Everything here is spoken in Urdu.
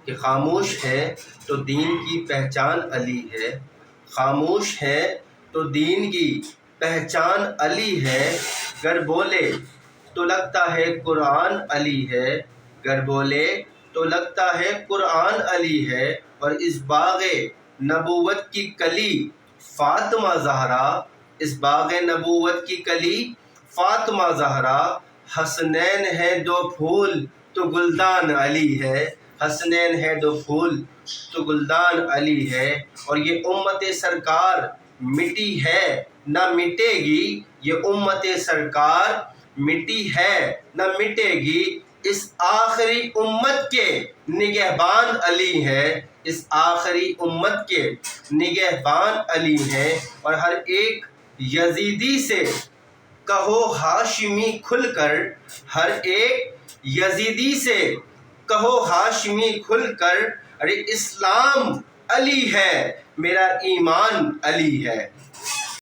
کہ خاموش ہے تو دین کی پہچان علی ہے، خاموش ہے تو دین کی پہچان علی ہے، گر بولے تو لگتا ہے قرآن علی ہے، گر بولے تو لگتا ہے قرآن علی ہے، اور اس باغ نبوت کی کلی فاطمہ زہرا، اس باغ نبوت کی کلی فاطمہ زہرا، حسنین ہے دو پھول تو گلدان علی ہے، حسنین ہے دو پھول تو گلدان علی ہے، اور یہ امت سرکار مٹی ہے نہ مٹے گی، یہ امت سرکار مٹی ہے نہ مٹے گی، اس آخری امت کے نگہبان علی ہے، اس آخری امت کے نگہبان علی ہے، اور ہر ایک یزیدی سے کہو ہاشمی کھل کر، ہر ایک یزیدی سے کہو ہاشمی کھل کر، ارے اسلام علی ہے میرا ایمان علی ہے۔